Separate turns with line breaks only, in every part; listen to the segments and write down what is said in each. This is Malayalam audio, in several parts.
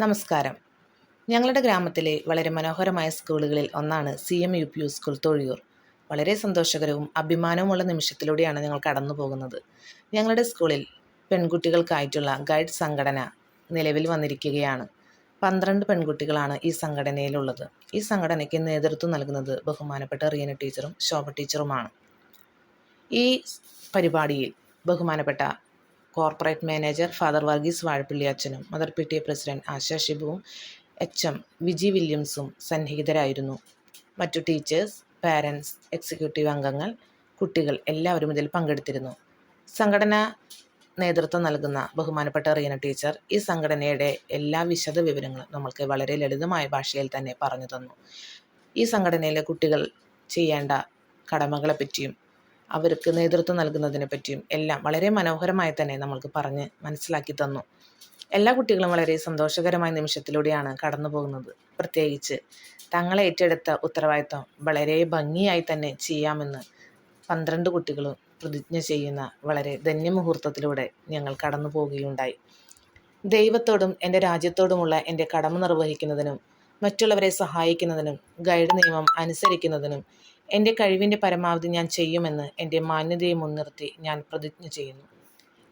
നമസ്കാരം. ഞങ്ങളുടെ ഗ്രാമത്തിലെ വളരെ മനോഹരമായ സ്കൂളുകളിൽ ഒന്നാണ് CM UP സ്കൂൾ തൊഴിയൂർ. വളരെ സന്തോഷകരവും അഭിമാനവുമുള്ള നിമിഷത്തിലൂടെയാണ് ഞങ്ങൾ കടന്നു പോകുന്നത്. ഞങ്ങളുടെ സ്കൂളിൽ പെൺകുട്ടികൾക്കായിട്ടുള്ള ഗൈഡ് സംഘടന നിലവിൽ വന്നിരിക്കുകയാണ്. 12 പെൺകുട്ടികളാണ് ഈ സംഘടനയിലുള്ളത്. ഈ സംഘടനയ്ക്ക് നേതൃത്വം നൽകുന്നത് ബഹുമാനപ്പെട്ട റീന ടീച്ചറും ശോഭ ടീച്ചറുമാണ്. ഈ പരിപാടിയിൽ ബഹുമാനപ്പെട്ട corporate manager father Varghese Vazhappilly അച്ഛനും മദർ PTA പ്രസിഡന്റ് ആശ ഷിബുവും HM വിജി വില്യംസും സന്നിഹിതരായിരുന്നു. മറ്റു ടീച്ചേഴ്സ്, പാരൻസ്, എക്സിക്യൂട്ടീവ് അംഗങ്ങൾ, കുട്ടികൾ എല്ലാവരും ഇതിൽ പങ്കെടുത്തിരുന്നു. സംഘടനാ നേതൃത്വം നൽകുന്ന ബഹുമാനപ്പെട്ട റീന ടീച്ചർ ഈ സംഘടനയുടെ എല്ലാ വിശദ വിവരങ്ങളും നമ്മൾക്ക് വളരെ ലളിതമായ ഭാഷയിൽ തന്നെ പറഞ്ഞു തന്നു. ഈ സംഘടനയിലെ കുട്ടികൾ ചെയ്യേണ്ട കടമകളെ പറ്റിയും അവർക്ക് നേതൃത്വം നൽകുന്നതിനെ പറ്റിയും എല്ലാം വളരെ മനോഹരമായി തന്നെ നമ്മൾക്ക് പറഞ്ഞ് മനസ്സിലാക്കി തന്നു. എല്ലാ കുട്ടികളും വളരെ സന്തോഷകരമായ നിമിഷത്തിലൂടെയാണ് കടന്നു പോകുന്നത്. പ്രത്യേകിച്ച് തങ്ങളെ ഏറ്റെടുത്ത ഉത്തരവാദിത്വം വളരെ ഭംഗിയായി തന്നെ ചെയ്യാമെന്ന് 12 കുട്ടികളും പ്രതിജ്ഞ ചെയ്യുന്ന വളരെ ധന്യമുഹൂർത്തത്തിലൂടെ ഞങ്ങൾ കടന്നു പോവുകയുണ്ടായി. ദൈവത്തോടും എൻ്റെ രാജ്യത്തോടുമുള്ള എൻ്റെ കടമ നിർവഹിക്കുന്നതിനും മറ്റുള്ളവരെ സഹായിക്കുന്നതിനും ഗൈഡ് നിയമം അനുസരിക്കുന്നതിനും എൻ്റെ കഴിവിൻ്റെ പരമാവധി ഞാൻ ചെയ്യുമെന്ന് എൻ്റെ മാന്യതയെ മുൻനിർത്തി ഞാൻ പ്രതിജ്ഞ ചെയ്യുന്നു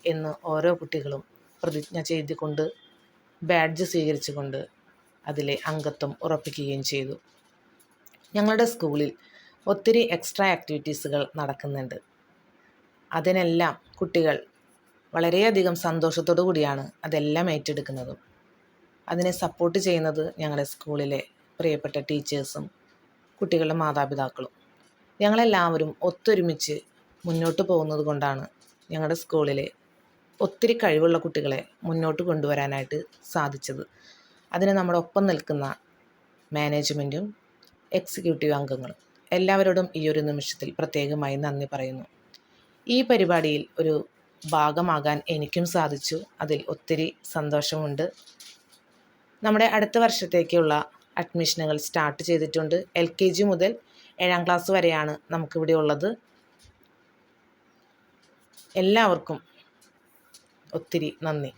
എന്ന് ഓരോ കുട്ടികളും പ്രതിജ്ഞ ചെയ്തുകൊണ്ട് ബാഡ്ജ് സ്വീകരിച്ചുകൊണ്ട് അതിലെ അംഗത്വം ഉറപ്പിക്കുകയും ചെയ്തു. ഞങ്ങളുടെ സ്കൂളിൽ ഒത്തിരി എക്സ്ട്രാ ആക്ടിവിറ്റീസുകൾ നടക്കുന്നുണ്ട്. അതിനെല്ലാം കുട്ടികൾ വളരെയധികം സന്തോഷത്തോടു കൂടിയാണ് അതെല്ലാം ഏറ്റെടുക്കുന്നതും. അതിനെ സപ്പോർട്ട് ചെയ്യുന്നത് ഞങ്ങളുടെ സ്കൂളിലെ പ്രിയപ്പെട്ട ടീച്ചേഴ്സും കുട്ടികളുടെ മാതാപിതാക്കളും. ഞങ്ങളെല്ലാവരും ഒത്തൊരുമിച്ച് മുന്നോട്ട് പോകുന്നത് കൊണ്ടാണ് ഞങ്ങളുടെ സ്കൂളിലെ ഒത്തിരി കഴിവുള്ള കുട്ടികളെ മുന്നോട്ട് കൊണ്ടുവരാനായിട്ട് സാധിച്ചത്. അതിന് നമ്മുടെ ഒപ്പം നിൽക്കുന്ന മാനേജ്മെൻറ്റും എക്സിക്യൂട്ടീവ് അംഗങ്ങളും എല്ലാവരോടും ഈ ഒരു നിമിഷത്തിൽ പ്രത്യേകമായി നന്ദി പറയുന്നു. ഈ പരിപാടിയിൽ ഒരു ഭാഗമാകാൻ എനിക്കും സാധിച്ചു. അതിൽ ഒത്തിരി സന്തോഷമുണ്ട്. നമ്മുടെ അടുത്ത വർഷത്തേക്കുള്ള അഡ്മിഷനുകൾ സ്റ്റാർട്ട് ചെയ്തിട്ടുണ്ട്. LKG മുതൽ 7ാം ക്ലാസ് വരെയാണ് നമുക്കിവിടെ ഉള്ളത്. എല്ലാവർക്കും ഒത്തിരി നന്ദി.